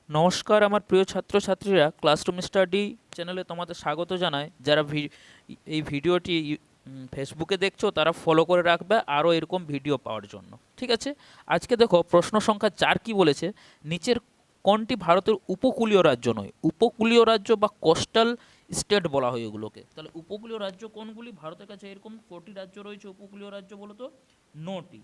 নমস্কার আমার প্রিয় ছাত্রছাত্রীরা, ক্লাসরুম স্টাডি চ্যানেলে তোমাদের স্বাগত জানাই। যারা এই ভিডিওটি ফেসবুকে দেখছো তারা ফলো করে রাখবে আরও এরকম ভিডিও পাওয়ার জন্য। ঠিক আছে, আজকে দেখো প্রশ্ন সংখ্যা 4 কি বলেছে, নিচের কোনটি ভারতের উপকূলীয় রাজ্য নয়? উপকূলীয় রাজ্য বা কোস্টাল স্টেট বলা হয় এগুলোকে। তাহলে উপকূলীয় রাজ্য কোনগুলি? ভারতের কাছে এরকম কটি রাজ্য রয়েছে উপকূলীয় রাজ্য বলো তো? 9টি।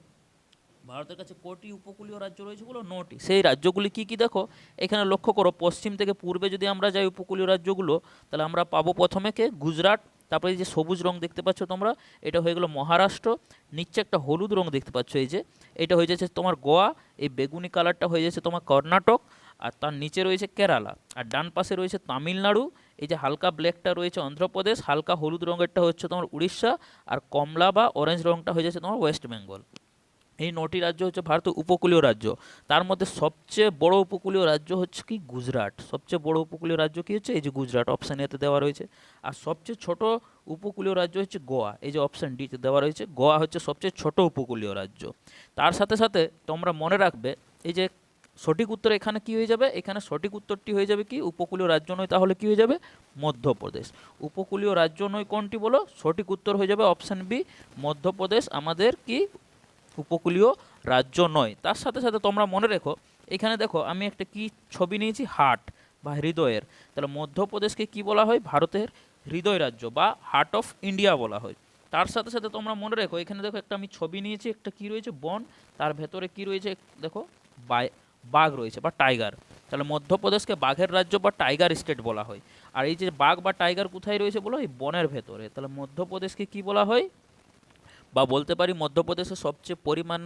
ভারতের কাছে কটি উপকূলীয় রাজ্য রয়েছে বলো? 9টি। সেই রাজ্যগুলি কি কি দেখো, এখানে লক্ষ্য করো। পশ্চিম থেকে পূর্বে যদি আমরা যাই উপকূলীয় রাজ্যগুলো, তাহলে আমরা পাবো প্রথমে কে? গুজরাট। তারপরে এই যে সবুজ রং দেখতে পাচ্ছ তোমরা, এটা হয়ে গেলো মহারাষ্ট্র। নিচে একটা হলুদ রং দেখতে পাচ্ছ, এই যে এটা হয়ে যাচ্ছে তোমার গোয়া। এই বেগুনি কালারটা হয়ে যাচ্ছে তোমার কর্ণাটক। আর তার নিচে রয়েছে কেরালা। আর ডান পাশে রয়েছে তামিলনাড়ু। এই যে হালকা ব্ল্যাকটা রয়েছে অন্ধ্রপ্রদেশ, হালকা হলুদ রঙেরটা হচ্ছে তোমার উড়িষ্যা, আর কমলা বা অরেঞ্জ রংটা হয়ে যাচ্ছে তোমার ওয়েস্ট বেঙ্গল। এই 9টি রাজ্য হচ্ছে ভারতের উপকূলীয় রাজ্য। তার মধ্যে সবচেয়ে বড় উপকূলীয় রাজ্য হচ্ছে কি? গুজরাট। সবচেয়ে বড় উপকূলীয় রাজ্য কি হচ্ছে? এই যে গুজরাট, অপশান এতে দেওয়া রয়েছে। আর সবচেয়ে ছোট উপকূলীয় রাজ্য হচ্ছে গোয়া। এই যে অপশান ডিতে দেওয়া রয়েছে, গোয়া হচ্ছে সবচেয়ে ছোট উপকূলীয় রাজ্য। তার সাথে সাথে তোমরা মনে রাখবে, এই যে সঠিক উত্তর এখানে কি হয়ে যাবে? এখানে সঠিক উত্তরটি হয়ে যাবে কি? উপকূলীয় রাজ্য নয়, তাহলে কি হয়ে যাবে? মধ্যপ্রদেশ। উপকূলীয় রাজ্য নয় কোনটি বলো? সঠিক উত্তর হয়ে যাবে অপশান বি, মধ্যপ্রদেশ আমাদের কি উপকূলীয় রাজ্য নয়। তার সাথে সাথে তোমরা মনে রেখো, এখানে দেখো আমি একটা কি ছবি নিয়েছি? হার্ট বা হৃদয়ের। তাহলে মধ্যপ্রদেশকে কি বলা হয়? ভারতের হৃদয় রাজ্য বা হার্ট অফ ইন্ডিয়া বলা হয়। তার সাথে সাথে তোমরা মনে রেখো, এখানে দেখো একটা আমি ছবি নিয়েছি, একটা কি রয়েছে? বন। তার ভেতরে কি রয়েছে দেখো? বাঘ রয়েছে বা টাইগার। তাহলে মধ্যপ্রদেশকে বাঘের রাজ্য বা টাইগার স্টেট বলা হয়। আর এই যে বাঘ বা টাইগার কোথায় রয়েছে বলো? এই বনের ভেতরে। তাহলে মধ্যপ্রদেশকে কি বলা হয়? বা বলতে পারি মধ্যপ্রদেশে সবচেয়ে পরিমাণ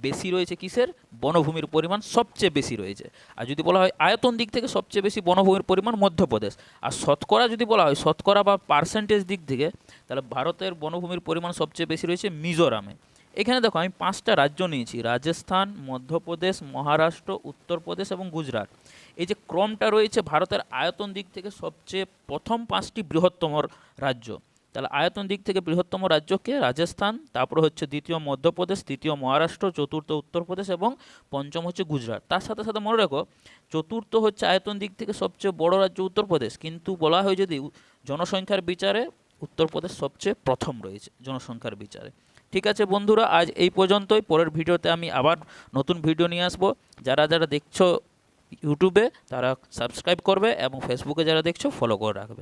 বেশি রয়েছে কিসের? বনভূমির পরিমাণ সবচেয়ে বেশি রয়েছে। আর যদি বলা হয় আয়তন দিক থেকে সবচেয়ে বেশি বনভূমির পরিমাণ মধ্যপ্রদেশ। আর শতকরা যদি বলা হয়, শতকরা বা পার্সেন্টেজ দিক থেকে, তাহলে ভারতের বনভূমির পরিমাণ সবচেয়ে বেশি রয়েছে মিজোরামে। এখানে দেখো আমি 5টা রাজ্য নিয়েছি: রাজস্থান, মধ্যপ্রদেশ, মহারাষ্ট্র, উত্তরপ্রদেশ এবং গুজরাট। এই যে ক্রমটা রয়েছে, ভারতের আয়তন দিক থেকে সবচেয়ে প্রথম 5টি বৃহত্তম রাজ্য। তাহলে আয়তন দিক থেকে বৃহত্তম রাজ্যকে রাজস্থান, তারপর হচ্ছে দ্বিতীয় মধ্যপ্রদেশ, তৃতীয় মহারাষ্ট্র, চতুর্থ উত্তরপ্রদেশ এবং পঞ্চম হচ্ছে গুজরাট। তার সাথে সাথে মনে রাখো, চতুর্থ হচ্ছে আয়তন দিক থেকে সবচেয়ে বড় রাজ্য উত্তরপ্রদেশ, কিন্তু বলা হয় যদি জনসংখ্যার বিচারে উত্তরপ্রদেশ সবচেয়ে প্রথম রয়েছে জনসংখ্যার বিচারে। ঠিক আছে বন্ধুরা, আজ এই পর্যন্তই। পরের ভিডিওতে আমি আবার নতুন ভিডিও নিয়ে আসবো। যারা যারা দেখছো ইউটিউবে তারা সাবস্ক্রাইব করবে এবং ফেসবুকে যারা দেখছো ফলো করে রাখবে।